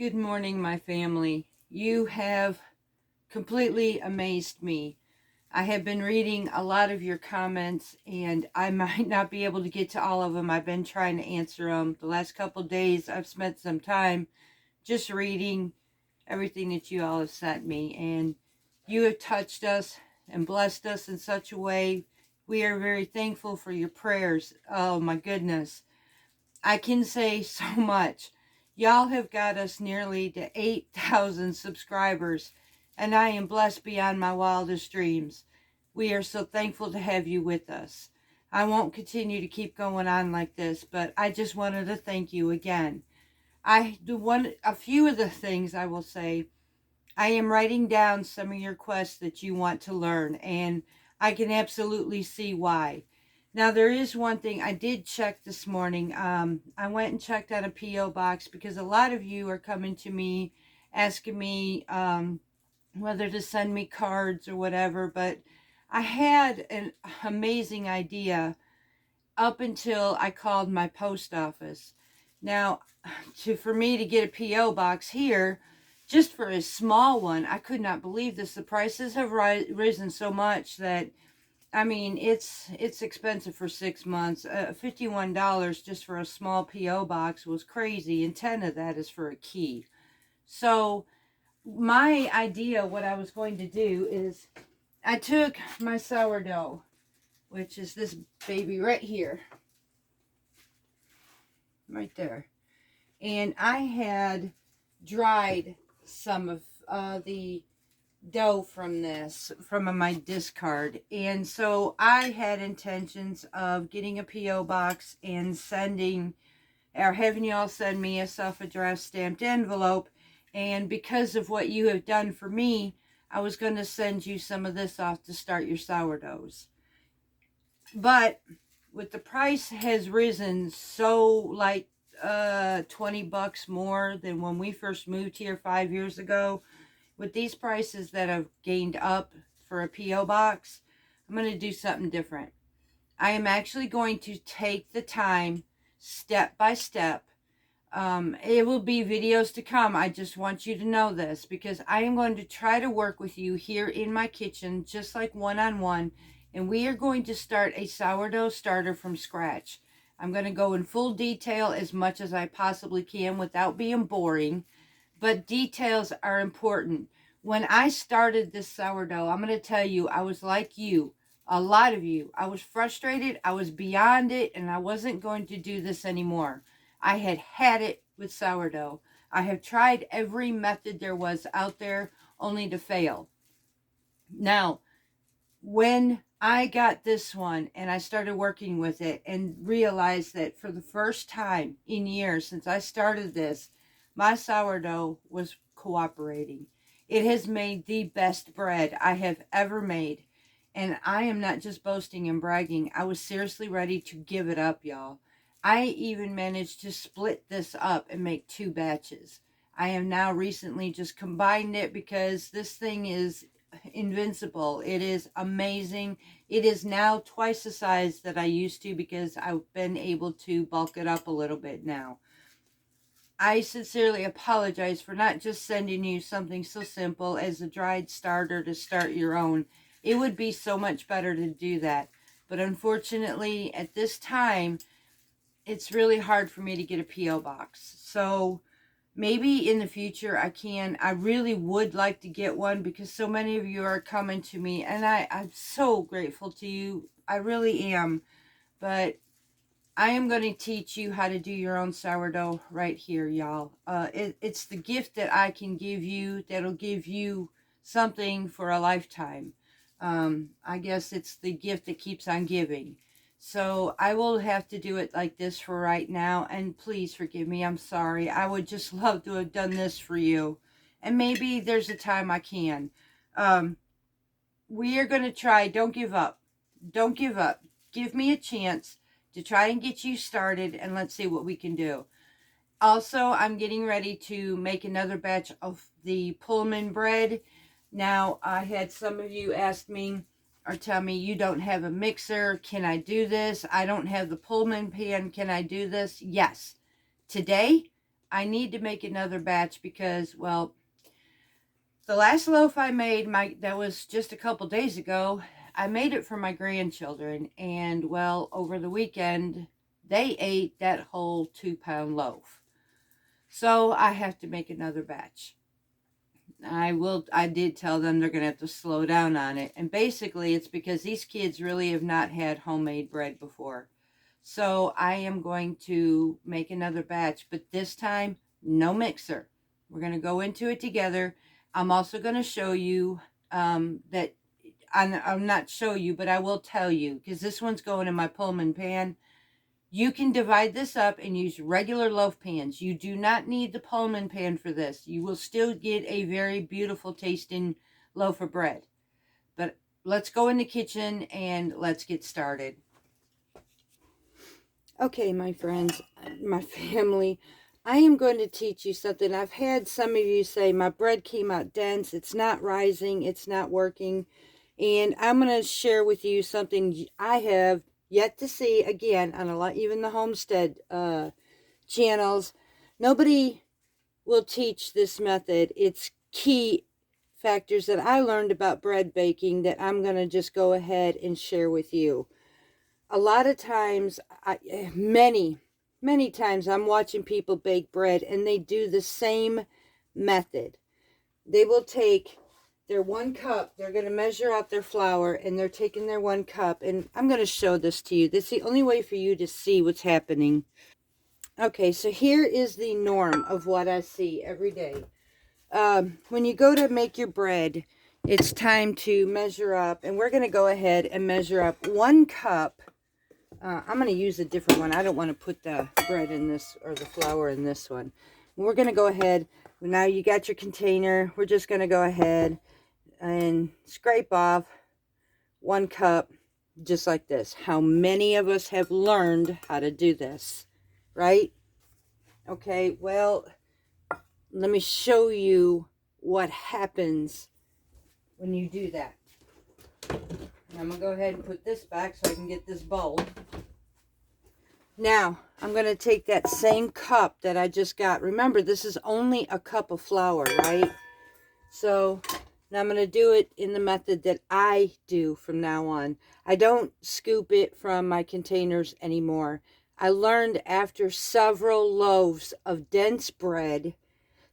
Good morning, my family. You have completely amazed me. I have been reading a lot of your comments, and I might not be able to get to all of them. I've been trying to answer them. The last couple days, I've spent some time just reading everything that you all have sent me, and you have touched us and blessed us in such a way. We are very thankful for your prayers. Oh, my goodness. I can say so much. Y'all have got us nearly to 8,000 subscribers, and I am blessed beyond my wildest dreams. We are so thankful to have you with us. I won't continue to keep going on like this, but I just wanted to thank you again. A few of the things I will say. I am writing down some of your quests that you want to learn, and I can absolutely see why. Now, there is one thing I did check this morning. I went and checked on a P.O. box because a lot of you are coming to me asking me whether to send me cards or whatever, but I had an amazing idea up until I called my post office. Now, for me to get a P.O. box here, just for a small one, I could not believe this. The prices have risen so much that, I mean, it's expensive for 6 months. $51 just for a small P.O. box was crazy, and 10 of that is for a key. So my idea, what I was going to do is I took my sourdough, which is this baby right here, right there, and I had dried some of the dough from this, from my discard, and so I had intentions of getting a P.O. box and sending, or having y'all send me a self-addressed stamped envelope, and because of what you have done for me, I was going to send you some of this off to start your sourdoughs. But with the price has risen so like $20 more than when we first moved here 5 years ago, with these prices that have gained up for a P.O. box, I'm going to do something different. I am actually going to take the time, step by step. It will be videos to come. I just want you to know this, because I am going to try to work with you here in my kitchen, just like one-on-one, and we are going to start a sourdough starter from scratch. I'm going to go in full detail as much as I possibly can without being boring, but details are important. When I started this sourdough, I'm going to tell you, I was like you, a lot of you. I was frustrated, I was beyond it, and I wasn't going to do this anymore. I had it with sourdough. I have tried every method there was out there, only to fail. Now, when I got this one and I started working with it and realized that for the first time in years since I started this, my sourdough was cooperating. It has made the best bread I have ever made. And I am not just boasting and bragging. I was seriously ready to give it up, y'all. I even managed to split this up and make 2 batches. I have now recently just combined it because this thing is invincible. It is amazing. It is now twice the size that I used to because I've been able to bulk it up a little bit now. I sincerely apologize for not just sending you something so simple as a dried starter to start your own. It would be so much better to do that. But unfortunately, at this time, it's really hard for me to get a P.O. box. So maybe in the future I can. I really would like to get one because so many of you are coming to me, and I'm so grateful to you. I really am. But I am going to teach you how to do your own sourdough right here, y'all. It's the gift that I can give you that'll give you something for a lifetime. I guess it's the gift that keeps on giving. So I will have to do it like this for right now. And please forgive me. I'm sorry. I would just love to have done this for you. And maybe there's a time I can. We are going to try. Don't give up. Don't give up. Give me a chance to try and get you started, and let's see what we can do. Also, I'm getting ready to make another batch of the Pullman bread. Now, I had some of you ask me or tell me, you don't have a mixer. Can I do this? I don't have the Pullman pan. Can I do this? Yes. Today, I need to make another batch because, well, the last loaf I made, that was just a couple days ago, I made it for my grandchildren. And, well, over the weekend, they ate that whole 2-pound loaf. So I have to make another batch. I did tell them they're going to have to slow down on it. And basically it's because these kids really have not had homemade bread before. So I am going to make another batch, but this time, no mixer. We're going to go into it together. I'm also going to show you that, I'll not show you, but I will tell you, because this one's going in my Pullman pan. You can divide this up and use regular loaf pans. You do not need the Pullman pan for this. You will still get a very beautiful tasting loaf of bread. But let's go in the kitchen and let's get started. Okay, my friends, my family, I am going to teach you something. I've had some of you say, my bread came out dense, it's not rising, it's not working. And I'm going to share with you something I have yet to see, again, on a lot, even the homestead channels. Nobody will teach this method. It's key factors that I learned about bread baking that I'm going to just go ahead and share with you. A lot of times, many times I'm watching people bake bread and they do the same method. They will take their 1 cup, they're going to measure out their flour, and they're taking their 1 cup, and I'm going to show this to you. This is the only way for you to see what's happening. Okay, so here is the norm of what I see every day. When you go to make your bread, it's time to measure up, and we're going to go ahead and measure up 1 cup. I'm going to use a different one. I don't want to put the bread in this or the flour in this one. We're going to go ahead. Now you got your container. We're just going to go ahead and scrape off 1 cup just like this. How many of us have learned how to do this, right? Okay, well, let me show you what happens when you do that. I'm going to go ahead and put this back so I can get this bowl. Now, I'm going to take that same cup that I just got. Remember, this is only a cup of flour, right? So, now I'm going to do it in the method that I do from now on. I don't scoop it from my containers anymore. I learned after several loaves of dense bread,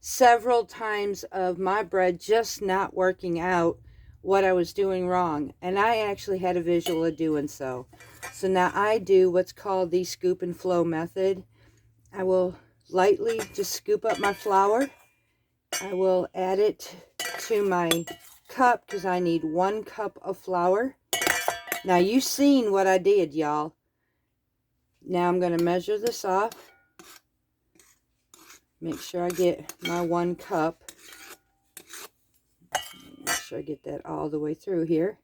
several times of my bread just not working out, what I was doing wrong, and I actually had a visual of doing so. So now I do what's called the scoop and flow method. I will lightly just scoop up my flour. I will add it to my cup because I need 1 cup of flour. Now you've seen what I did, y'all. Now I'm going to measure this off. Make sure I get my 1 cup. Make sure I get that all the way through here.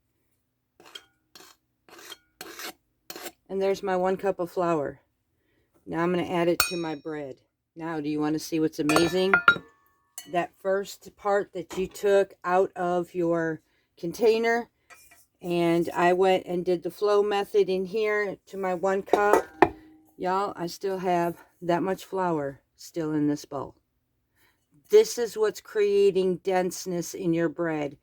And there's my 1 cup of flour. Now I'm going to add it to my bread. Now, do you want to see what's amazing? That first part that you took out of your container, and I went and did the flow method in here to my 1 cup. Y'all, I still have that much flour still in this bowl. This is what's creating denseness in your bread.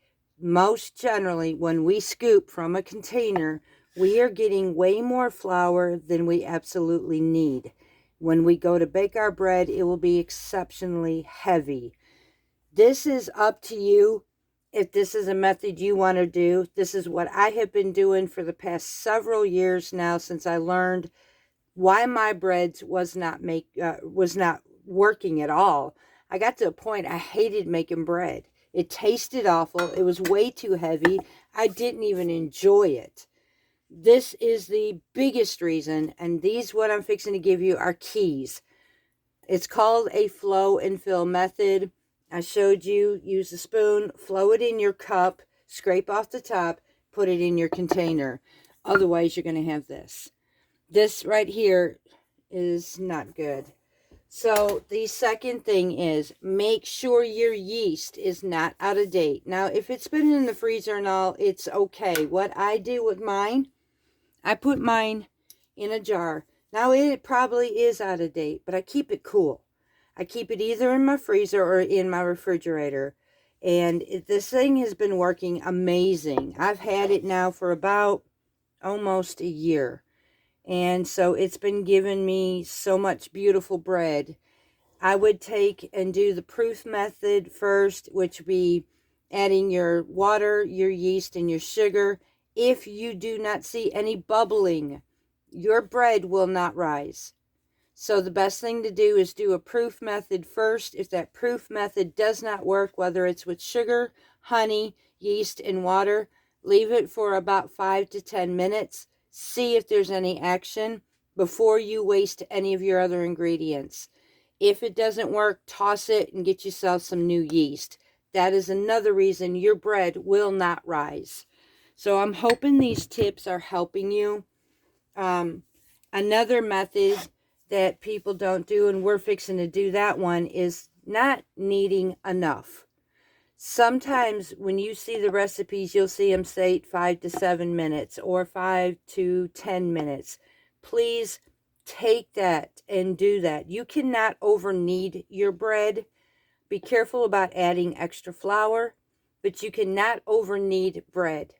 Most generally, when we scoop from a container, we are getting way more flour than we absolutely need. When we go to bake our bread, it will be exceptionally heavy. This is up to you. If this is a method you want to do, this is what I have been doing for the past several years now, since I learned why my breads was not working at all. I got to a point I hated making bread. It tasted awful. It was way too heavy. I didn't even enjoy it. This is the biggest reason, and these what I'm fixing to give you are keys. It's called a flow and fill method. I showed you, use a spoon, flow it in your cup, scrape off the top, put it in your container. Otherwise, you're going to have this. This right here is not good. So the second thing is, make sure your yeast is not out of date. Now, if it's been in the freezer and all, it's okay. What I do with mine, I put mine in a jar. Now, it probably is out of date, but I keep it cool. I keep it either in my freezer or in my refrigerator. And this thing has been working amazing. I've had it now for about almost a year. And so it's been giving me so much beautiful bread. I would take and do the proof method first, which would be adding your water, your yeast, and your sugar. If you do not see any bubbling, your bread will not rise. So the best thing to do is do a proof method first. If that proof method does not work, whether it's with sugar, honey, yeast, and water, leave it for about 5 to 10 minutes. See if there's any action before you waste any of your other ingredients. If it doesn't work, toss it and get yourself some new yeast. That is another reason your bread will not rise. So I'm hoping these tips are helping you. Another method that people don't do, and we're fixing to do that one, is not kneading enough. Sometimes when you see the recipes, you'll see them say 5 to 7 minutes or 5 to 10 minutes. Please take that and do that. You cannot over knead your bread. Be careful about adding extra flour, but you cannot over knead bread.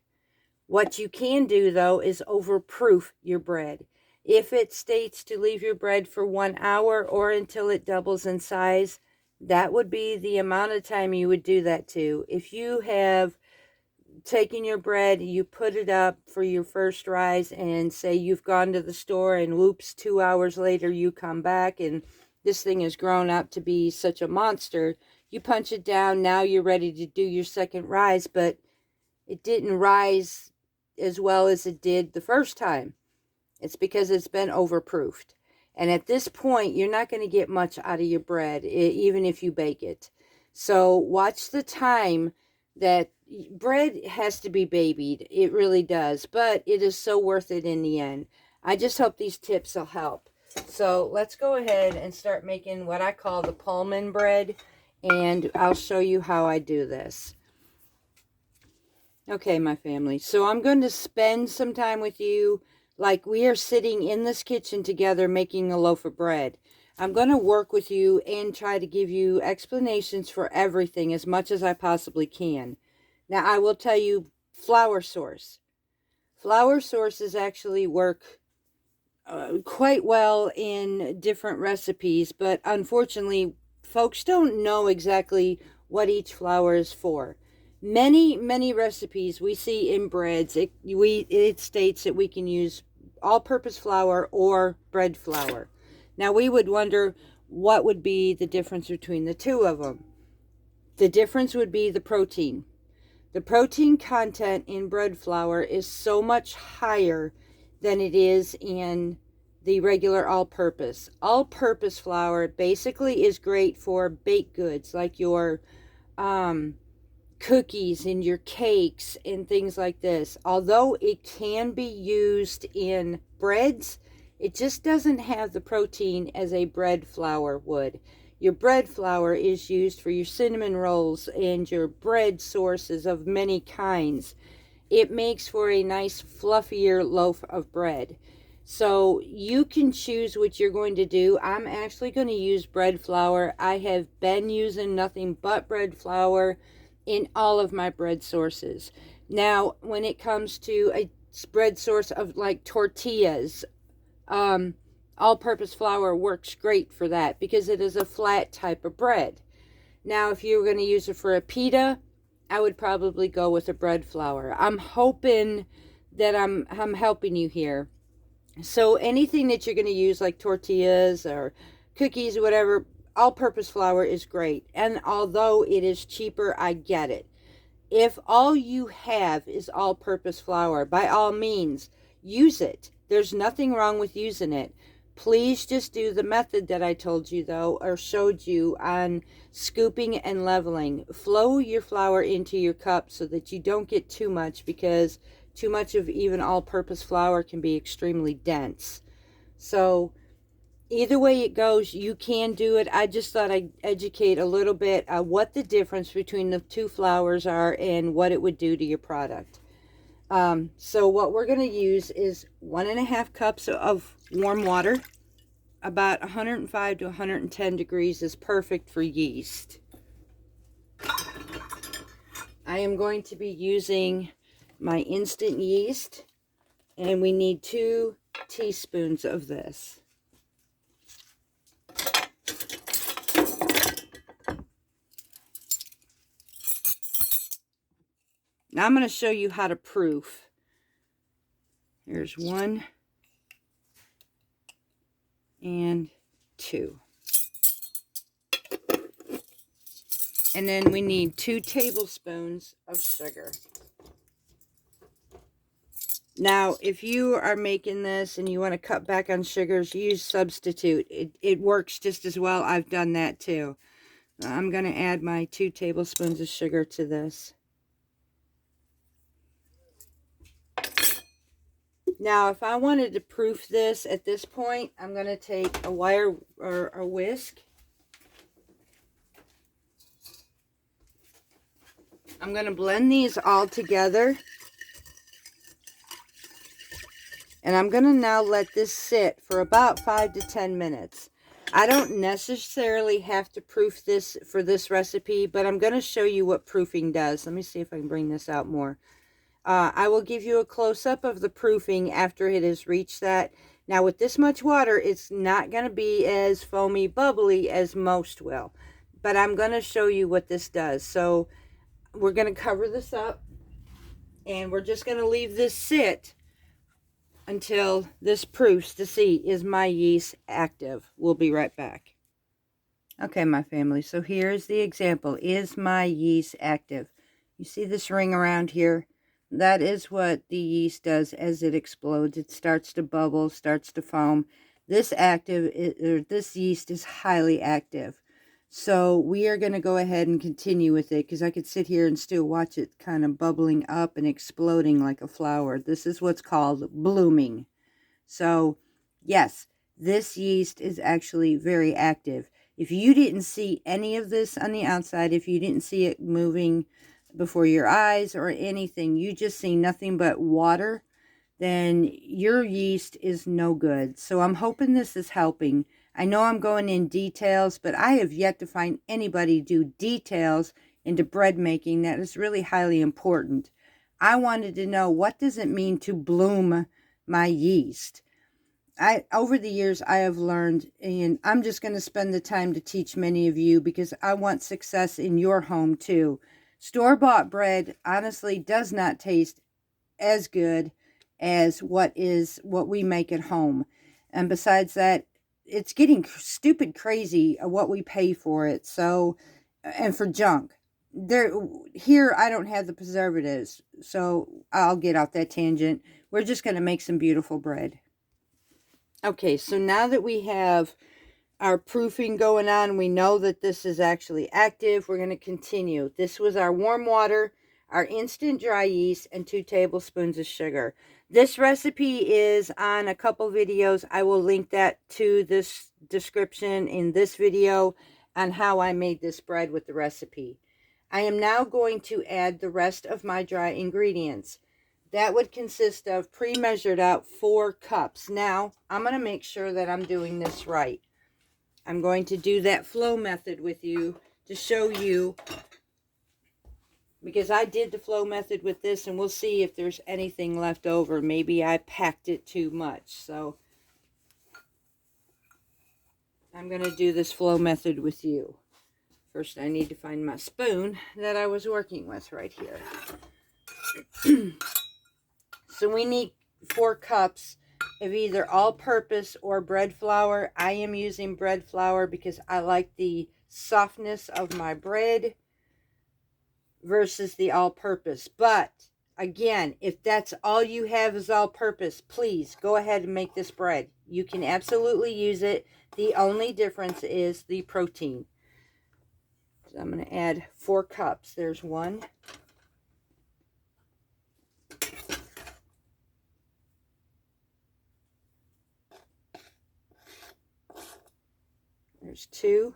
What you can do, though, is overproof your bread. If it states to leave your bread for 1 hour or until it doubles in size, that would be the amount of time you would do that to. If you have taken your bread, you put it up for your first rise, and say you've gone to the store and whoops, 2 hours later you come back and this thing has grown up to be such a monster, you punch it down, now you're ready to do your second rise, but it didn't rise as well as it did the first time. It's because it's been overproofed. And at this point, you're not going to get much out of your bread, even if you bake it. So watch the time. That bread has to be babied. It really does. But it is so worth it in the end. I just hope these tips will help. So let's go ahead and start making what I call the pullman bread. And I'll show you how I do this. Okay, my family. So I'm going to spend some time with you like we are sitting in this kitchen together making a loaf of bread. I'm going to work with you and try to give you explanations for everything as much as I possibly can. Now, I will tell you flour source. Flour sources actually work quite well in different recipes, but unfortunately, folks don't know exactly what each flour is for. Many recipes we see in breads, it states that we can use all-purpose flour or bread flour. Now, we would wonder what would be the difference between the two of them. The difference would be the protein. The protein content in bread flour is so much higher than it is in the regular all-purpose. All-purpose flour basically is great for baked goods like your cookies and your cakes and things like this. Although it can be used in breads, it just doesn't have the protein as a bread flour would. Your bread flour is used for your cinnamon rolls and your bread sources of many kinds. It makes for a nice fluffier loaf of bread. So you can choose what you're going to do. I'm actually going to use bread flour. I have been using nothing but bread flour in all of my bread sources. Now, when it comes to a bread source of like tortillas, all-purpose flour works great for that because it is a flat type of bread. Now, if you were going to use it for a pita, I would probably go with a bread flour. I'm hoping that I'm helping you here. So anything that you're going to use like tortillas or cookies or whatever, all-purpose flour is great. And although it is cheaper, I get it. If all you have is all-purpose flour, by all means, use it. There's nothing wrong with using it. Please just do the method that I told you, though, or showed you on scooping and leveling. Flow your flour into your cup so that you don't get too much, because too much of even all-purpose flour can be extremely dense. So either way it goes, you can do it. I just thought I'd educate a little bit what the difference between the two flours are and what it would do to your product. So what we're going to use is 1.5 cups of warm water. about 105 to 110 degrees is perfect for yeast. I am going to be using my instant yeast, and we need 2 teaspoons of this. Now I'm going to show you how to proof. Here's 1 and 2. And then we need 2 tablespoons of sugar. Now, if you are making this and you want to cut back on sugars, use substitute. It works just as well. I've done that too. I'm going to add my 2 tablespoons of sugar to this. Now, if I wanted to proof this at this point, I'm going to take a wire or a whisk. I'm going to blend these all together. And I'm going to now let this sit for about 5 to 10 minutes. I don't necessarily have to proof this for this recipe, but I'm going to show you what proofing does. Let me see if I can bring this out more. I will give you a close-up of the proofing after it has reached that. Now, with this much water, it's not going to be as foamy, bubbly as most will. But I'm going to show you what this does. So, we're going to cover this up. And we're just going to leave this sit until this proofs to see, is my yeast active? We'll be right back. Okay, my family, so here's the example. Is my yeast active? You see this ring around here? That is what the yeast does as it explodes. It starts to bubble, starts to foam. This yeast is highly active. So we are going to go ahead and continue with it, because I could sit here and still watch it kind of bubbling up and exploding like a flower. This is what's called blooming. So yes, this yeast is actually very active. If you didn't see any of this on the outside, if you didn't see it moving before your eyes or anything, you just see nothing but water, then your yeast is no good. So I'm hoping this is helping. I know I'm going in details, but I have yet to find anybody do details into bread making that is really highly important. I wanted to know, what does it mean to bloom my yeast? Over the years, I have learned, and I'm just going to spend the time to teach many of you, because I want success in your home too. Store-bought bread honestly does not taste as good as what we make at home. And besides that, it's getting stupid crazy what we pay for it. So, and for junk. Here I don't have the preservatives, so I'll get off that tangent. We're just going to make some beautiful bread. Okay, so now that we have our proofing going on, we know that this is actually active. We're going to continue. This was our warm water, our instant dry yeast, and 2 tablespoons of sugar. This recipe is on a couple videos. I will link that to this description in this video on how I made this bread with the recipe. I am now going to add the rest of my dry ingredients. That would consist of pre-measured out 4 cups. Now, I'm going to make sure that I'm doing this right. I'm going to do that flow method with you to show you, because I did the flow method with this, and we'll see if there's anything left over. Maybe I packed it too much. So I'm going to do this flow method with you. First, I need to find my spoon that I was working with right here. So we need 4 cups of either all-purpose or bread flour. I am using bread flour because I like the softness of my bread versus the all-purpose. But again, if that's all you have is all-purpose, please go ahead and make this bread. You can absolutely use it. The only difference is the protein. So I'm going to add 4 cups. There's 1. There's 2.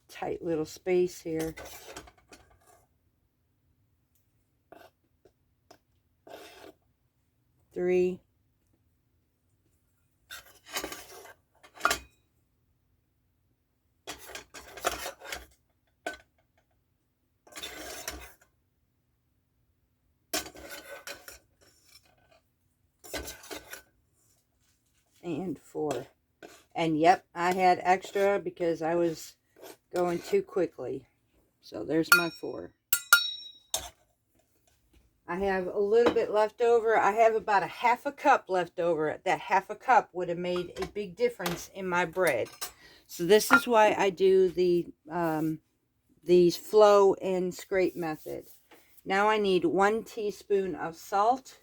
Tight little space here. 3. And 4. And yep, I had extra because I was going too quickly. So there's my 4. I have a little bit left over. I have about a half a cup left over. That half a cup would have made a big difference in my bread. So this is why I do these flow and scrape method. Now I need 1 teaspoon of salt.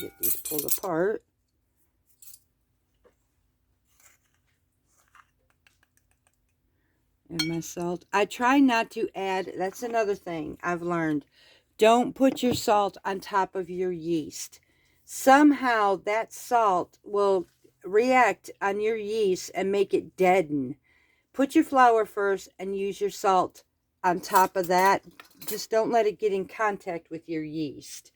Get these pulled apart. And my salt. I try not to add, that's another thing I've learned. Don't put your salt on top of your yeast. Somehow that salt will react on your yeast and make it deaden. Put your flour first and use your salt on top of that. Just don't let it get in contact with your yeast.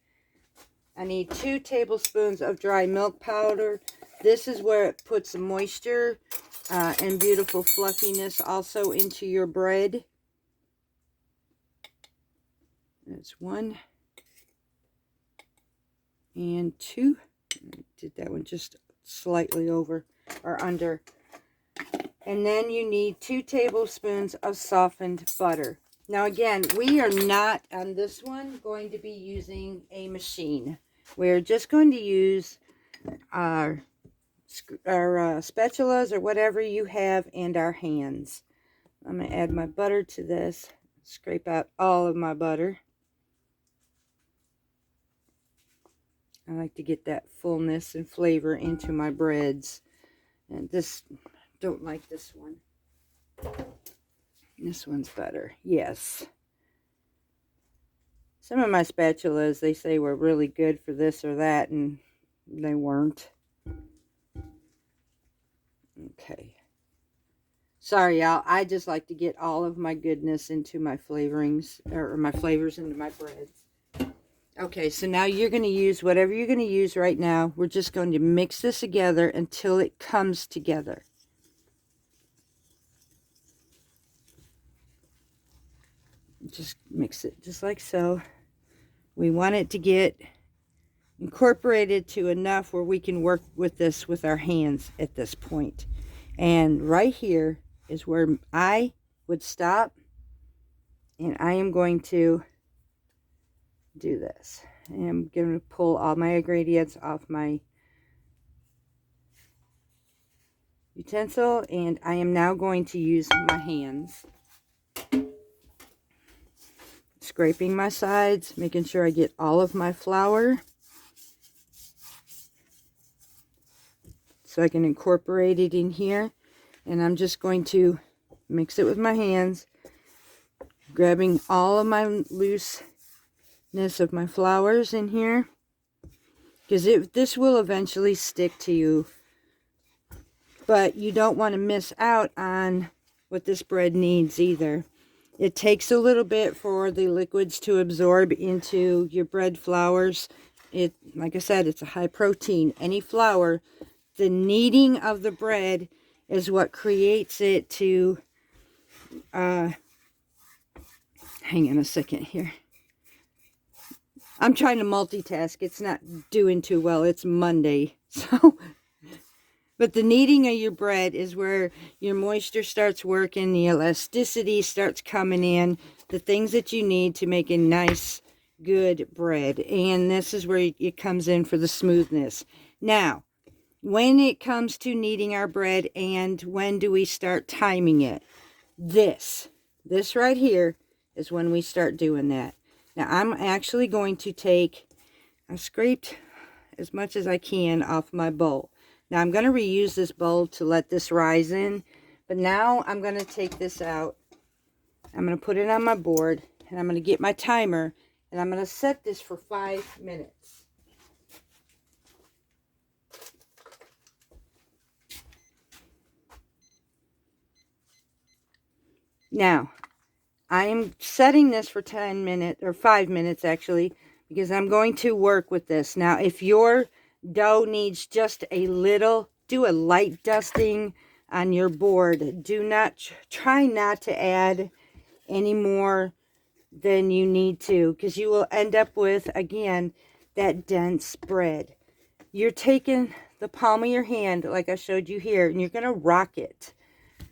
I need 2 tablespoons of dry milk powder. This is where it puts moisture and beautiful fluffiness also into your bread. That's 1 and 2. I did that one just slightly over or under. And then you need 2 tablespoons of softened butter. Now again, we are not on this one going to be using a machine. We're just going to use our spatulas or whatever you have and our hands. I'm going to add my butter to this. Scrape out all of my butter. I like to get that fullness and flavor into my breads. And don't like this one. This one's better. Yes. Some of my spatulas, they say, were really good for this or that, and they weren't. Okay. Sorry, y'all. I just like to get all of my goodness into my flavorings, or my flavors into my breads. Okay, so now you're going to use whatever you're going to use right now. We're just going to mix this together until it comes together. Just mix it just like so. We want it to get incorporated to enough where we can work with this with our hands at this point. And right here is where I would stop, and I am going to do this. I'm going to pull all my ingredients off my utensil, and I am now going to use my hands, scraping my sides, making sure I get all of my flour so I can incorporate it in here. And I'm just going to mix it with my hands, grabbing all of my looseness of my flours in here, because this will eventually stick to you, but you don't want to miss out on what this bread needs either. It takes a little bit for the liquids to absorb into your bread flours. Like I said, it's a high protein. Any flour, the kneading of the bread is what creates it to, hang on a second here. I'm trying to multitask. It's not doing too well. It's Monday. But the kneading of your bread is where your moisture starts working, the elasticity starts coming in, the things that you need to make a nice, good bread. And this is where it comes in for the smoothness. Now, when it comes to kneading our bread and when do we start timing it? This right here is when we start doing that. Now, I'm actually going to I scraped as much as I can off my bowl. Now, I'm going to reuse this bowl to let this rise in. But now, I'm going to take this out. I'm going to put it on my board. And I'm going to get my timer. And I'm going to set this for 5 minutes. Now, I am setting this for 10 minutes, or 5 minutes actually, because I'm going to work with this. Now, if your dough needs just a little, do a light dusting on your board. Do not, try not to add any more than you need to, because you will end up with, again, that dense bread. You're taking the palm of your hand, like I showed you here, and you're going to rock it.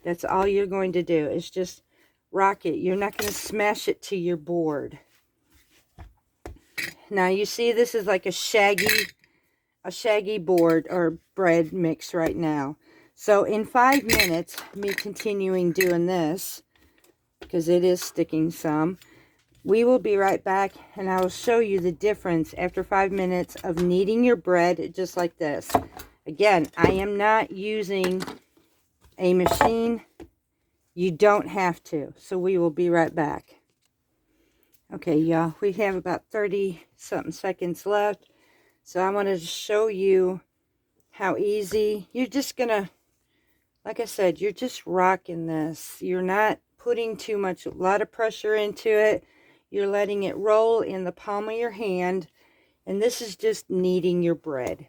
That's all you're going to do, is just rock it. You're not going to smash it to your board. Now you see this is like a shaggy board or bread mix right now. So in 5 minutes, me continuing doing this, because it is sticking some, we will be right back, and I will show you the difference after 5 minutes of kneading your bread just like this. Again, I am not using a machine. You don't have to. So we will be right back. Okay, y'all, we have about 30 something seconds left. So I wanted to show you how easy. You're just gonna, like I said, you're just rocking this. You're not putting too much, a lot of pressure into it. You're letting it roll in the palm of your hand. And this is just kneading your bread.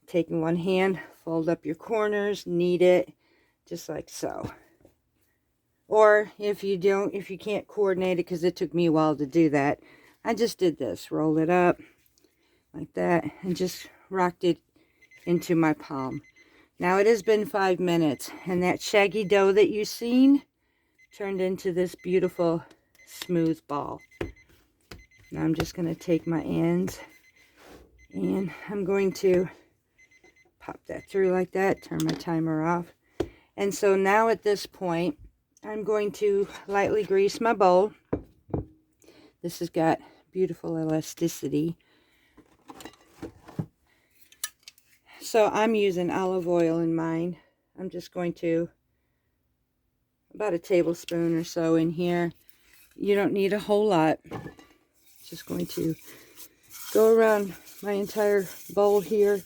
Taking one hand, fold up your corners, knead it, just like so. Or if you can't coordinate it, because it took me a while to do that, I just did this. Roll it up like that and just rocked it into my palm. Now it has been 5 minutes, and that shaggy dough that you've seen turned into this beautiful smooth ball. Now I'm just going to take my ends, and I'm going to pop that through like that, turn my timer off. And so now at this point, I'm going to lightly grease my bowl. This has got beautiful elasticity. So I'm using olive oil in mine. I'm just going to, about a tablespoon or so in here. You don't need a whole lot. Just going to go around my entire bowl here.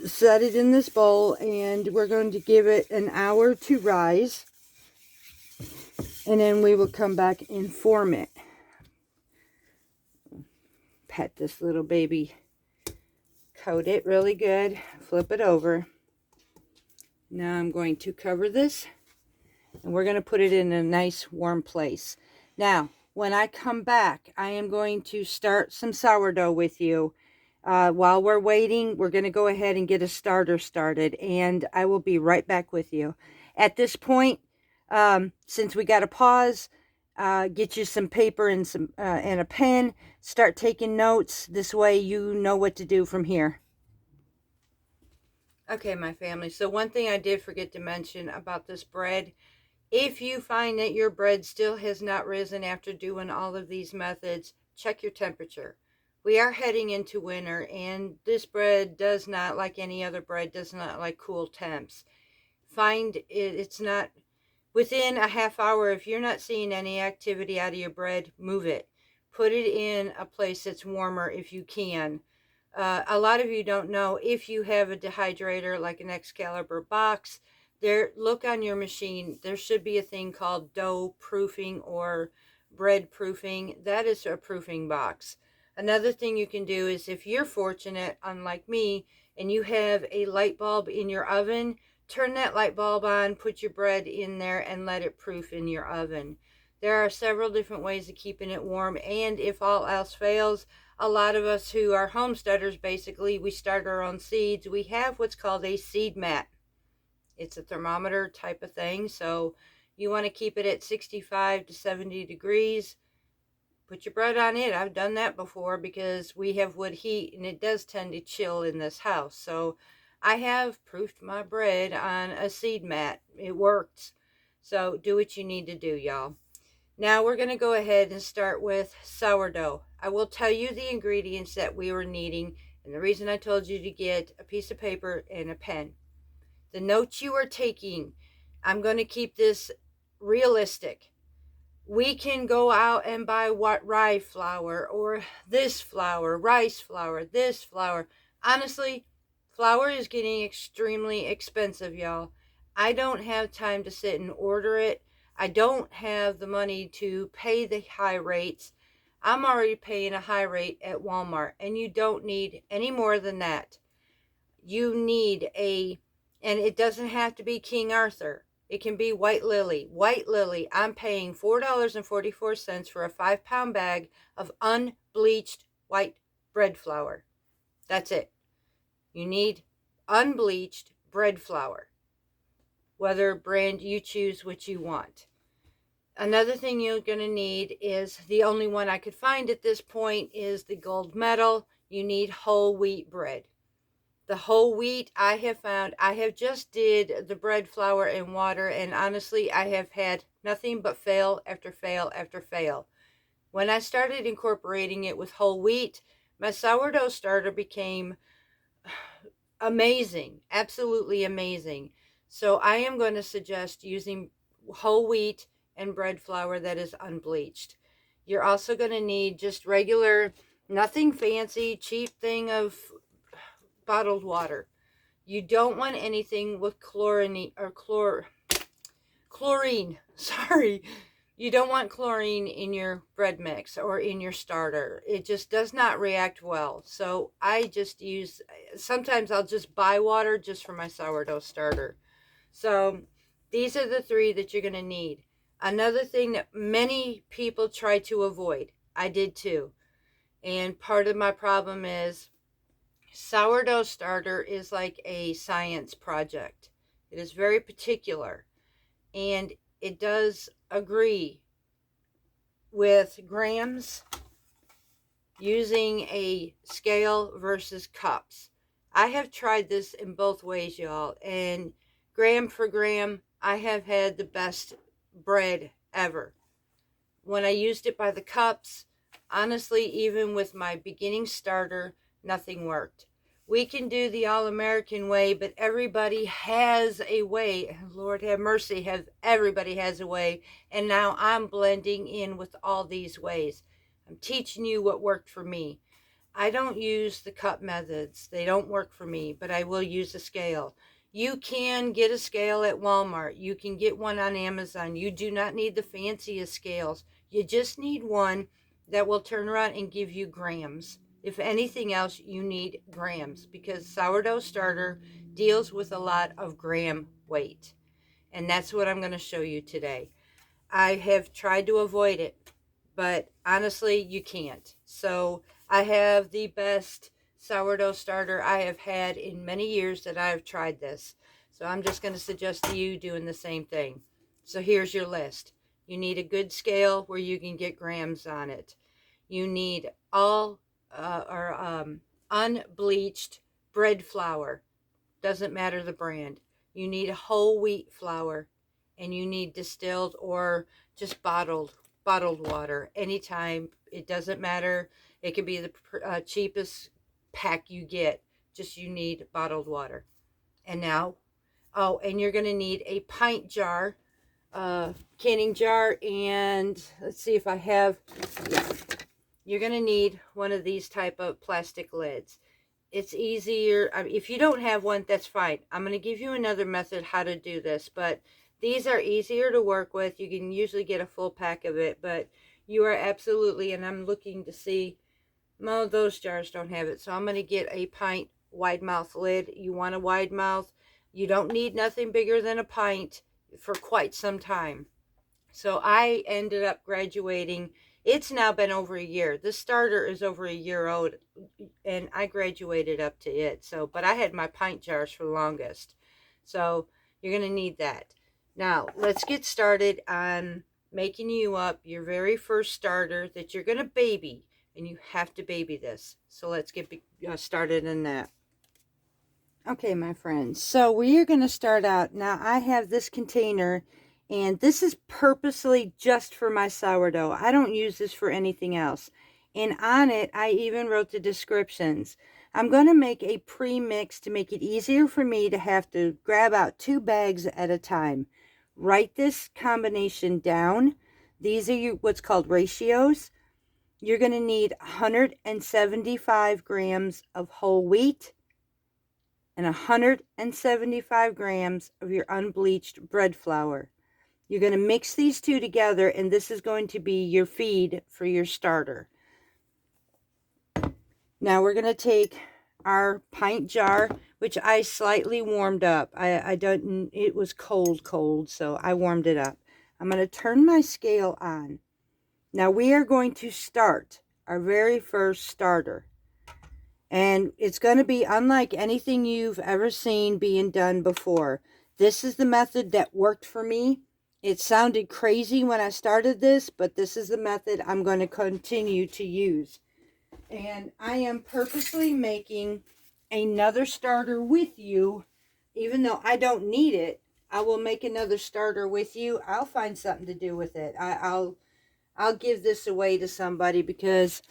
Set it in this bowl, and we're going to give it an hour to rise. And then we will come back and form it. Pet this little baby. Coat it really good. Flip it over. Now I'm going to cover this, and we're going to put it in a nice warm place. Now, when I come back, I am going to start some sourdough with you. While we're waiting, we're going to go ahead and get a starter started, and I will be right back with you. At this point, since we got to pause, get you some paper and and a pen. Start taking notes. This way you know what to do from here. Okay, my family. So one thing I did forget to mention about this bread, if you find that your bread still has not risen after doing all of these methods, check your temperature. We are heading into winter, and this bread does not, like any other bread, does not like cool temps. Find it's not, within a half hour, if you're not seeing any activity out of your bread, move it. Put it in a place that's warmer if you can. A lot of you don't know, if you have a dehydrator like an Excalibur box, look on your machine. There should be a thing called dough proofing or bread proofing. That is a proofing box. Another thing you can do is, if you're fortunate, unlike me, and you have a light bulb in your oven, turn that light bulb on, put your bread in there, and let it proof in your oven. There are several different ways of keeping it warm, and if all else fails, a lot of us who are homesteaders, basically, we start our own seeds. We have what's called a seed mat. It's a thermometer type of thing, so you want to keep it at 65 to 70 degrees. Put your bread on it. I've done that before because we have wood heat, and it does tend to chill in this house. So I have proofed my bread on a seed mat. It works. So do what you need to do, y'all. Now we're going to go ahead and start with sourdough. I will tell you the ingredients that we were needing, and the reason I told you to get a piece of paper and a pen. The notes you are taking, I'm going to keep this realistic. We can go out and buy rye flour, or this flour, rice flour, this flour. Honestly, flour is getting extremely expensive, y'all. I don't have time to sit and order it. I don't have the money to pay the high rates. I'm already paying a high rate at Walmart, and you don't need any more than that. You need and it doesn't have to be King Arthur. It can be White Lily. White Lily, I'm paying $4.44 for a 5-pound bag of unbleached white bread flour. That's it. You need unbleached bread flour, whether brand you choose what you want. Another thing you're going to need is, the only one I could find at this point is the gold medal. You need whole wheat bread. The whole wheat I have found, I have just did the bread flour and water, and honestly, I have had nothing but fail after fail after fail. When I started incorporating it with whole wheat, my sourdough starter became amazing, absolutely amazing. So I am going to suggest using whole wheat and bread flour that is unbleached. You're also going to need just regular, nothing fancy, cheap thing of bottled water. You don't want anything with chlorine. Sorry. You don't want chlorine in your bread mix or in your starter. It just does not react well. So I just use, sometimes I'll just buy water just for my sourdough starter. So these are the 3 that you're going to need. Another thing that many people try to avoid, I did too. And part of my problem is, sourdough starter is like a science project. It is very particular, and it does agree with grams using a scale versus cups. I have tried this in both ways, y'all, and gram for gram, I have had the best bread ever. When I used it by the cups, honestly, even with my beginning starter, nothing worked. We can do the all-American way, but everybody has a way. Lord have mercy, everybody has a way. And now I'm blending in with all these ways. I'm teaching you what worked for me. I don't use the cup methods. They don't work for me, but I will use a scale. You can get a scale at Walmart. You can get one on Amazon. You do not need the fanciest scales. You just need one that will turn around and give you grams. If anything else, you need grams, because sourdough starter deals with a lot of gram weight. And that's what I'm going to show you today. I have tried to avoid it, but honestly, you can't. So I have the best sourdough starter I have had in many years that I have tried this. So I'm just going to suggest to you doing the same thing. So here's your list. You need a good scale where you can get grams on it. You need unbleached bread flour. Doesn't matter the brand. You need whole wheat flour, and you need distilled or just bottled water. Anytime, it doesn't matter. It can be the cheapest pack you get. Just, you need bottled water. And now, and you're going to need a pint jar, canning jar, and let's see if I have, yeah. You're going to need one of these type of plastic lids. It's easier. I mean, if you don't have one, that's fine. I'm going to give you another method how to do this, but these are easier to work with. You can usually get a full pack of it, but you are absolutely, and I'm looking to see, no, those jars don't have it. So I'm going to get a pint wide mouth lid. You want a wide mouth. You don't need nothing bigger than a pint for quite some time. So I ended up graduating. It's now been over a year. This starter is over a year old, and I graduated up to it. So, but I had my pint jars for the longest. So you're going to need that. Now, let's get started on making you up your very first starter that you're going to baby. And you have to baby this. So let's get started in that. Okay, my friends. So we are going to start out. Now, I have this container, and this is purposely just for my sourdough. I don't use this for anything else. And on it, I even wrote the descriptions. I'm going to make a pre-mix to make it easier for me to have to grab out 2 bags at a time. Write this combination down. These are what's called ratios. You're going to need 175 grams of whole wheat and 175 grams of your unbleached bread flour. You're going to mix these two together, and this is going to be your feed for your starter. Now we're going to take our pint jar, which I slightly warmed up. It was cold, so I warmed it up. I'm going to turn my scale on. Now we are going to start our very first starter. And it's going to be unlike anything you've ever seen being done before. This is the method that worked for me. It sounded crazy when I started this, but this is the method I'm going to continue to use. And I am purposely making another starter with you, even though I don't need it. I will make another starter with you. I'll find something to do with it. I'll give this away to somebody, because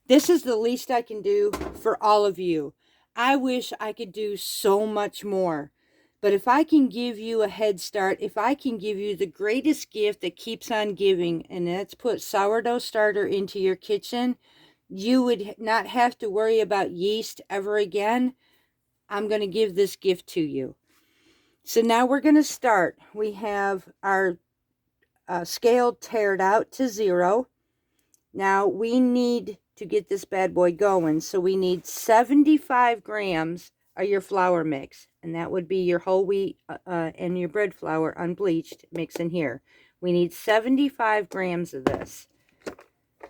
this is the least I can do for all of you. I wish I could do so much more. But if I can give you a head start, if I can give you the greatest gift that keeps on giving, and that's put sourdough starter into your kitchen, you would not have to worry about yeast ever again. I'm going to give this gift to you. So now we're going to start. We have our scale tared out to 0. Now we need to get this bad boy going, so we need 75 grams of your flour mix, and that would be your whole wheat and your bread flour unbleached mix in here. We need 75 grams of this.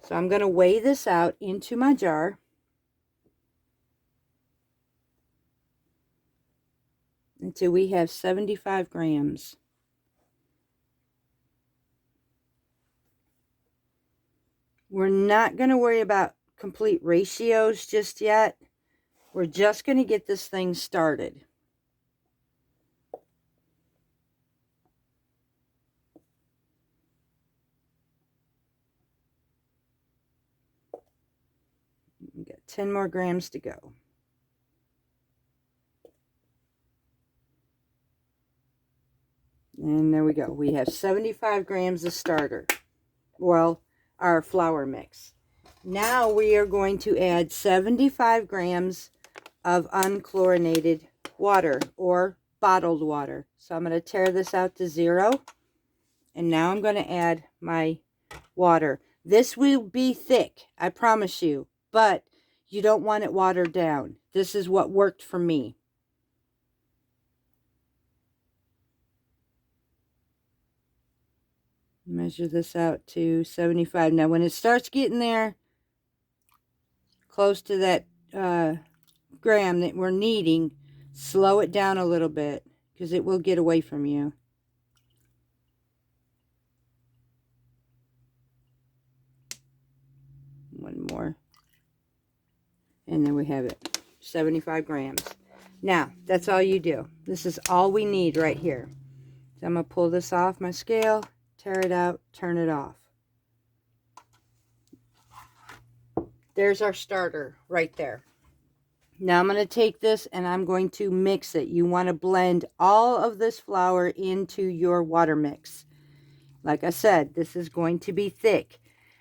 So I'm going to weigh this out into my jar. Until we have 75 grams. We're not going to worry about complete ratios just yet. We're just going to get this thing started. We got 10 more grams to go. And there we go. We have 75 grams of starter. Well, our flour mix. Now we are going to add 75 grams of unchlorinated water, or bottled water. So I'm going to tear this out to 0. And now I'm going to add my water. This will be thick, I promise you, but you don't want it watered down. This is what worked for me. Measure this out to 75. Now when it starts getting there, close to that gram that we're needing, slow it down a little bit, because it will get away from you. One more. And there we have it. 75 grams. Now, that's all you do. This is all we need right here. So I'm going to pull this off my scale, tear it out, turn it off. There's our starter right there. Now I'm going to take this and I'm going to mix it. You want to blend all of this flour into your water mix. Like I said, this is going to be thick.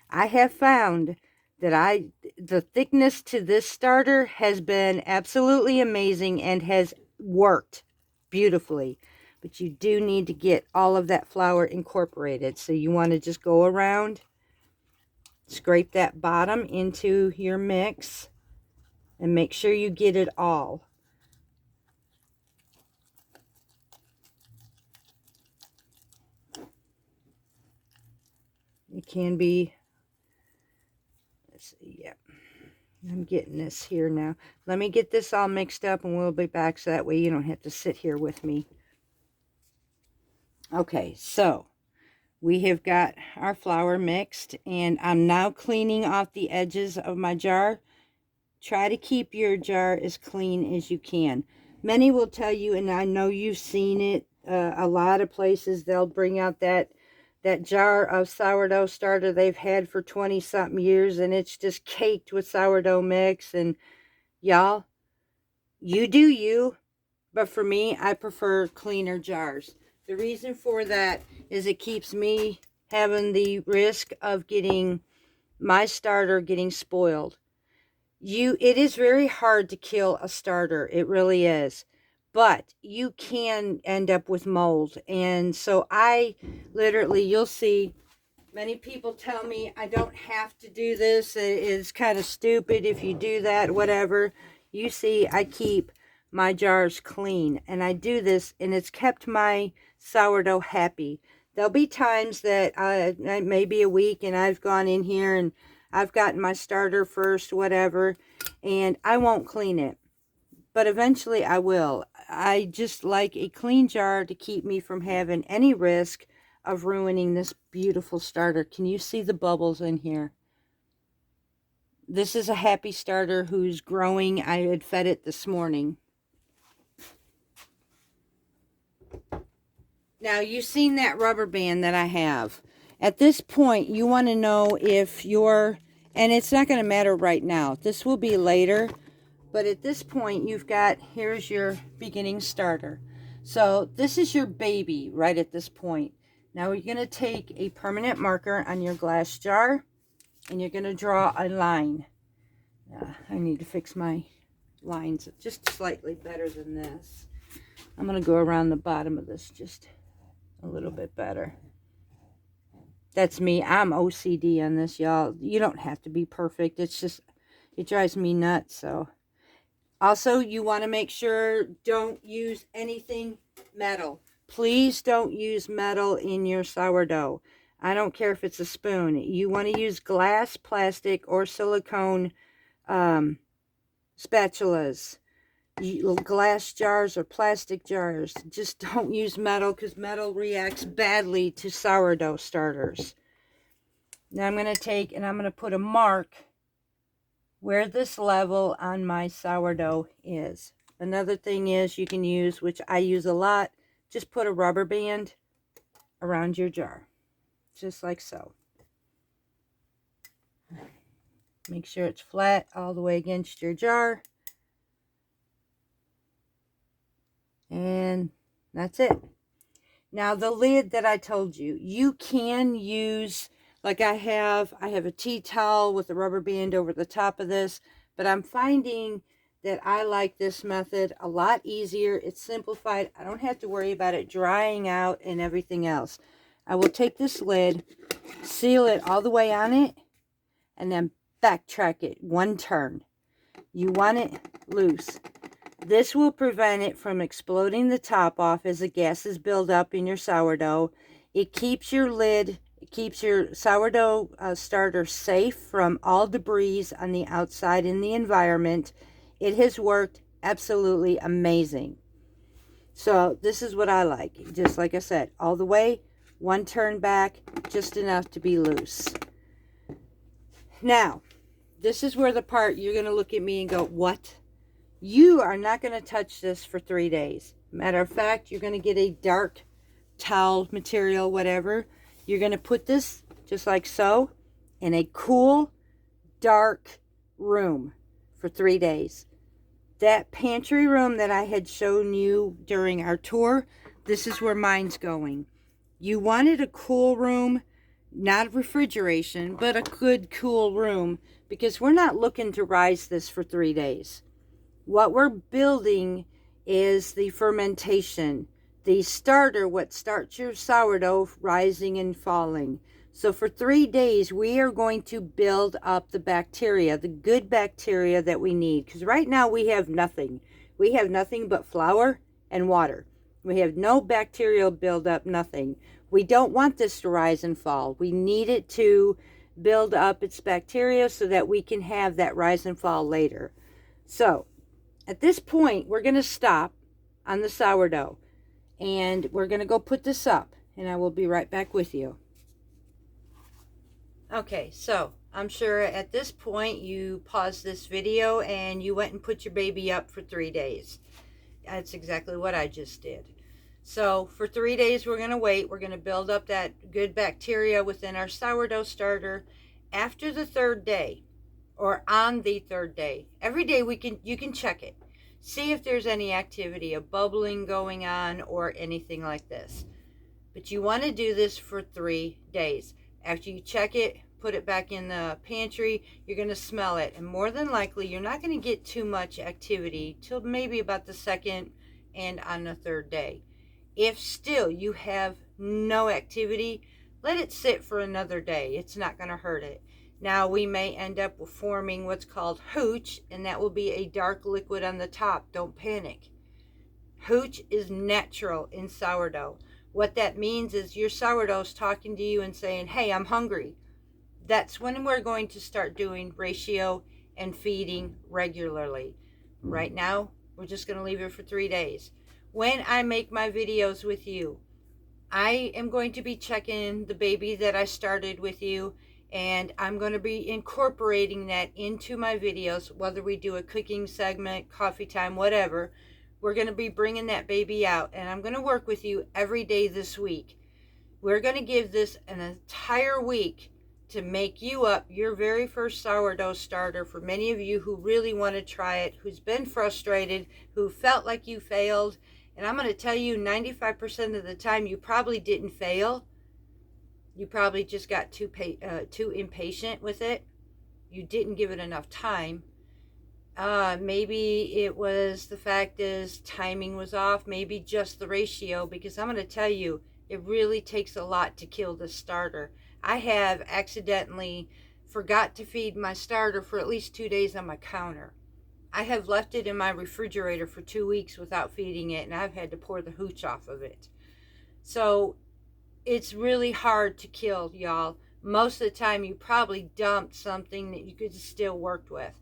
I have found that the thickness to this starter has been absolutely amazing and has worked beautifully. But you do need to get all of that flour incorporated. So you want to just go around, scrape that bottom into your mix, and make sure you get it all. It can be, let's see, yep. I'm getting this here now. Let me get this all mixed up and we'll be back, so that way you don't have to sit here with me. Okay, so we have got our flour mixed, and I'm now cleaning off the edges of my jar. Try to keep your jar as clean as you can. Many will tell you, and I know you've seen it, a lot of places they'll bring out that jar of sourdough starter they've had for 20-something years, and it's just caked with sourdough mix. And y'all, you do you, but for me, I prefer cleaner jars. The reason for that is it keeps me having the risk of getting my starter getting spoiled. It is very hard to kill a starter. It really is. but you can end up with mold. And so I literally, you'll see many people tell me I don't have to do this. It is kind of stupid if you do that, whatever. You see, I keep my jars clean, and I do this, and it's kept my sourdough happy. There'll be times that maybe a week, and I've gone in here and I've gotten my starter first, whatever, and I won't clean it. But eventually I will. I just like a clean jar to keep me from having any risk of ruining this beautiful starter. Can you see the bubbles in here? This is a happy starter who's growing. I had fed it this morning. Now, you've seen that rubber band that I have. At this point, you want to know if you're, and it's not going to matter right now. This will be later. But at this point, you've got, here's your beginning starter. So this is your baby right at this point. Now you're going to take a permanent marker on your glass jar, and you're going to draw a line. I need to fix my lines just slightly better than this. I'm going to go around the bottom of this just a little bit better. That's me. I'm OCD on this, y'all. You don't have to be perfect. It's just, it drives me nuts, so. Also, you want to make sure don't use anything metal. Please don't use metal in your sourdough. I don't care if it's a spoon. You want to use glass, plastic, or silicone spatulas. Glass jars or plastic jars. Just don't use metal because metal reacts badly to sourdough starters. Now I'm going to take and I'm going to put a mark where this level on my sourdough is. Another thing is you can use, which I use a lot, just put a rubber band around your jar. Just like so. Make sure it's flat all the way against your jar. And that's it. Now the lid that I told you, you can use, like I have a tea towel with a rubber band over the top of this, but I'm finding that I like this method a lot easier. It's simplified. I don't have to worry about it drying out and everything else. I will take this lid, seal it all the way on it, and then backtrack it one turn. You want it loose. This will prevent it from exploding the top off as the gases build up in your sourdough. It keeps your lid, it keeps your sourdough starter safe from all debris on the outside in the environment. It has worked absolutely amazing. So this is what I like. Just like I said, all the way, one turn back, just enough to be loose. Now, this is where the part you're going to look at me and go, what? You are not going to touch this for 3 days. Matter of fact, you're going to get a dark towel material, whatever. You're going to put this, just like so, in a cool, dark room for 3 days. That pantry room that I had shown you during our tour, this is where mine's going. You wanted a cool room, not refrigeration, but a good cool room, because we're not looking to rise this for 3 days. What we're building is the fermentation, the starter, what starts your sourdough rising and falling. So for 3 days, we are going to build up the bacteria, the good bacteria that we need. Because right now we have nothing. We have nothing but flour and water. We have no bacterial buildup, nothing. We don't want this to rise and fall. We need it to build up its bacteria so that we can have that rise and fall later. So at this point, we're going to stop on the sourdough. And we're going to go put this up. And I will be right back with you. Okay, so I'm sure at this point you paused this video and you went and put your baby up for 3 days. That's exactly what I just did. So for 3 days we're going to wait. We're going to build up that good bacteria within our sourdough starter. After the 3rd day, or on the 3rd day, every day you can check it. See if there's any activity of bubbling going on or anything like this. But you want to do this for 3 days. After you check it, put it back in the pantry, you're going to smell it. And more than likely, you're not going to get too much activity till maybe about the 2nd and on the third day. If still you have no activity, let it sit for another day. It's not going to hurt it. Now we may end up forming what's called hooch, and that will be a dark liquid on the top. Don't panic. Hooch is natural in sourdough. What that means is your sourdough's talking to you and saying, hey, I'm hungry. That's when we're going to start doing ratio and feeding regularly. Right now, we're just going to leave it for 3 days. When I make my videos with you, I am going to be checking the baby that I started with you, and I'm going to be incorporating that into my videos, whether we do a cooking segment, coffee time, whatever. We're going to be bringing that baby out, and I'm going to work with you every day this week. We're going to give this an entire week to make you up your very first sourdough starter for many of you who really want to try it, who's been frustrated, who felt like you failed. And I'm going to tell you, 95% of the time you probably didn't fail. You probably just got too impatient with it. You didn't give it enough time. Maybe it was the fact is timing was off, maybe just the ratio, because I'm going to tell you, it really takes a lot to kill this starter. I have accidentally forgot to feed my starter for at least 2 days on my counter. I have left it in my refrigerator for 2 weeks without feeding it, and I've had to pour the hooch off of it. So it's really hard to kill, y'all. Most of the time you probably dumped something that you could still work with.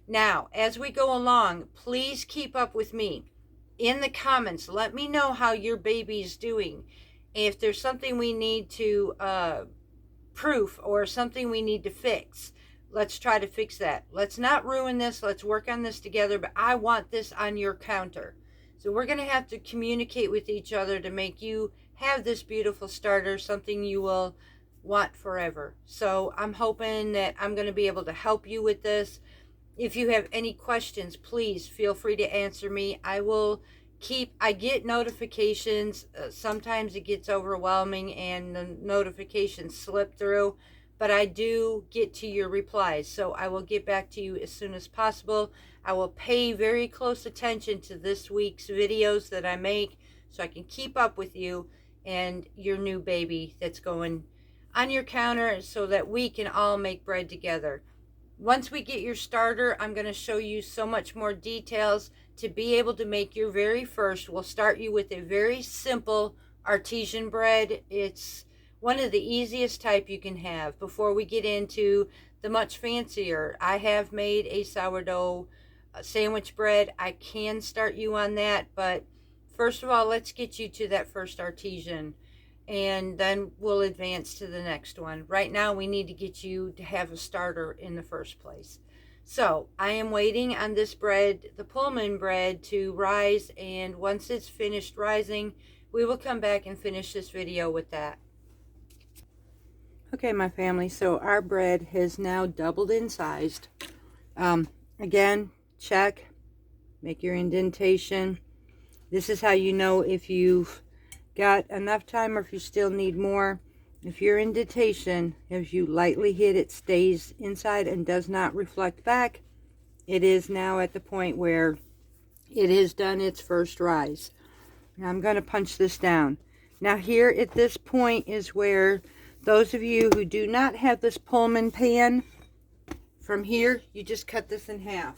Now, as we go along, please keep up with me. In the comments, let me know how your baby is doing. If there's something we need to proof or something we need to fix, let's try to fix that. Let's not ruin this. Let's work on this together, but I want this on your counter. So we're going to have to communicate with each other to make you have this beautiful starter, something you will want forever. So I'm hoping that I'm going to be able to help you with this. If you have any questions, please feel free to answer me. I get notifications. Sometimes it gets overwhelming and the notifications slip through, but I do get to your replies. So I will get back to you as soon as possible. I will pay very close attention to this week's videos that I make so I can keep up with you and your new baby that's going on your counter so that we can all make bread together. Once we get your starter, I'm going to show you so much more details to be able to make your very first. We'll start you with a very simple artesian bread. It's one of the easiest type you can have before we get into the much fancier. I have made a sourdough sandwich bread. I can start you on that, but first of all, let's get you to that first artesian, and then we'll advance to the next one. Right now, we need to get you to have a starter in the first place. So I am waiting on this bread, the Pullman bread, to rise, and once it's finished rising, we will come back and finish this video with that. Okay, my family, so our bread has now doubled in size. Again, check, make your indentation. This is how you know if you've got enough time or if you still need more. If your indentation, if you lightly hit it, stays inside and does not reflect back, it is now at the point where it has done its first rise. Now I'm going to punch this down. Now here at this point is where those of you who do not have this Pullman pan, from here you just cut this in half.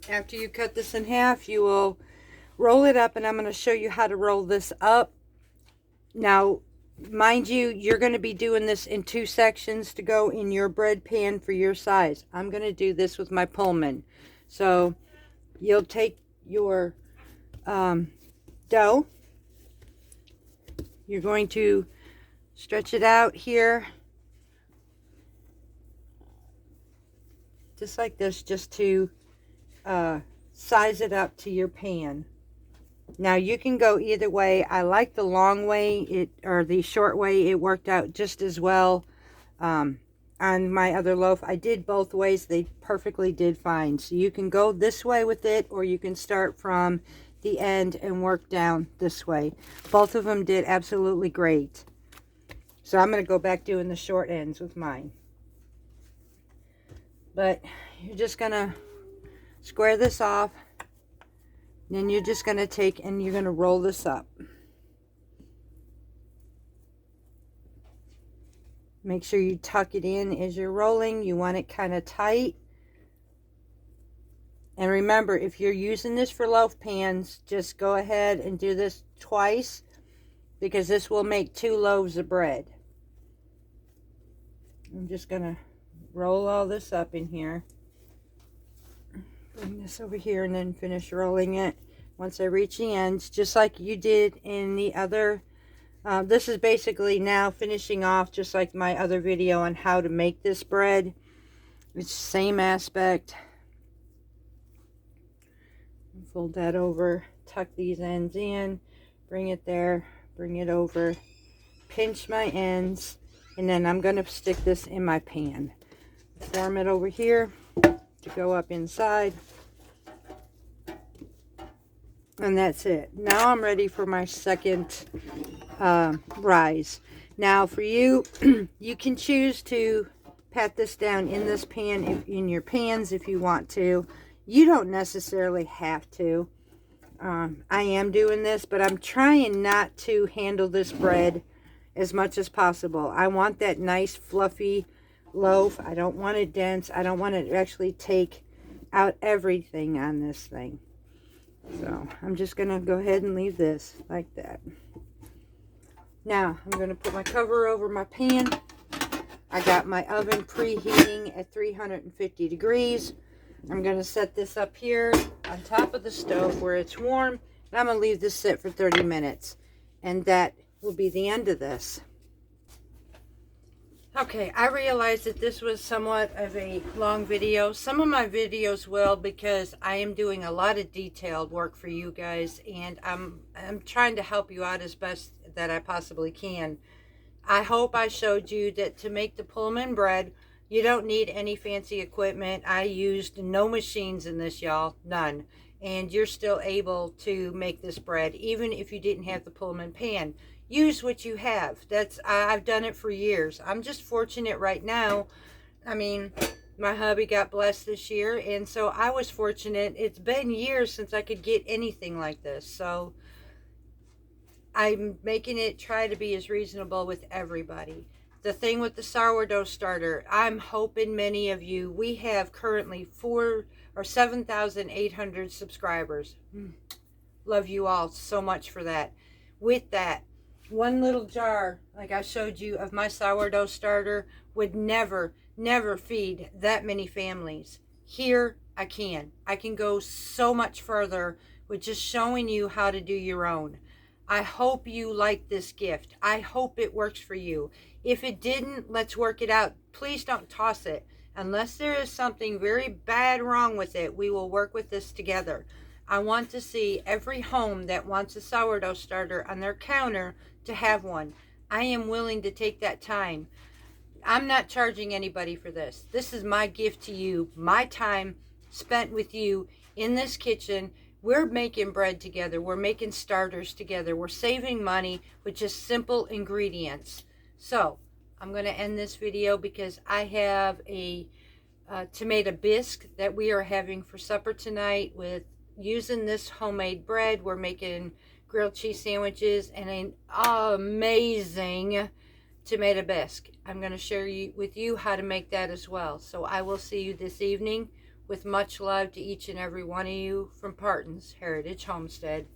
After you cut this in half, you will roll it up, and I'm going to show you how to roll this up. Now, mind you, you're going to be doing this in 2 sections to go in your bread pan for your size. I'm going to do this with my Pullman. So, you'll take your dough. You're going to stretch it out here. Just like this, just to size it up to your pan. Now you can go either way. I like the long way, or the short way. It worked out just as well on my other loaf. I did both ways. They perfectly did fine. So you can go this way with it, or you can start from the end and work down this way. Both of them did absolutely great. So I'm going to go back doing the short ends with mine. But you're just going to square this off. Then you're just going to take and you're going to roll this up. Make sure you tuck it in as you're rolling. You want it kind of tight. And remember, if you're using this for loaf pans, just go ahead and do this twice, because this will make 2 loaves of bread. I'm just going to roll all this up in here. Bring this over here and then finish rolling it. Once I reach the ends, just like you did in the other, this is basically now finishing off just like my other video on how to make this bread. It's the same aspect. Fold that over, tuck these ends in, bring it there, bring it over, pinch my ends, and then I'm going to stick this in my pan. Form it over here to go up inside. And that's it. Now I'm ready for my second rise. Now for you, you can choose to pat this down in this pan, in your pans if you want to. You don't necessarily have to. I am doing this, but I'm trying not to handle this bread as much as possible. I want that nice fluffy loaf. I don't want it dense. I don't want it to actually take out everything on this thing. So I'm just going to go ahead and leave this like that. Now I'm going to put my cover over my pan. I got my oven preheating at 350 degrees. I'm going to set this up here on top of the stove where it's warm. And I'm going to leave this sit for 30 minutes. And that will be the end of this. Okay, I realized that this was somewhat of a long video. Some of my videos will, because I am doing a lot of detailed work for you guys. And I'm trying to help you out as best that I possibly can. I hope I showed you that to make the Pullman bread, you don't need any fancy equipment. I used no machines in this, y'all. None. And you're still able to make this bread, even if you didn't have the Pullman pan. Use what you have. I've done it for years. I'm just fortunate right now. I mean, my hubby got blessed this year, and so I was fortunate. It's been years since I could get anything like this. So I'm making it try to be as reasonable with everybody. The thing with the sourdough starter, I'm hoping many of you, we have currently 7,800 subscribers. Love you all so much for that. With that, one little jar, like I showed you, of my sourdough starter would never feed that many families. Here, I can. I can go so much further with just showing you how to do your own. I hope you like this gift. I hope it works for you. If it didn't, let's work it out. Please don't toss it. Unless there is something very bad wrong with it, we will work with this together. I want to see every home that wants a sourdough starter on their counter to have one. I am willing to take that time. I'm not charging anybody for this. This is my gift to you, my time spent with you in this kitchen. We're making bread together. We're making starters together. We're saving money with just simple ingredients. So I'm going to end this video because I have a tomato bisque that we are having for supper tonight with using this homemade bread. We're making grilled cheese sandwiches and an amazing tomato bisque. I'm going to share with you how to make that as well. So I will see you this evening with much love to each and every one of you from Parton's Heritage Homestead.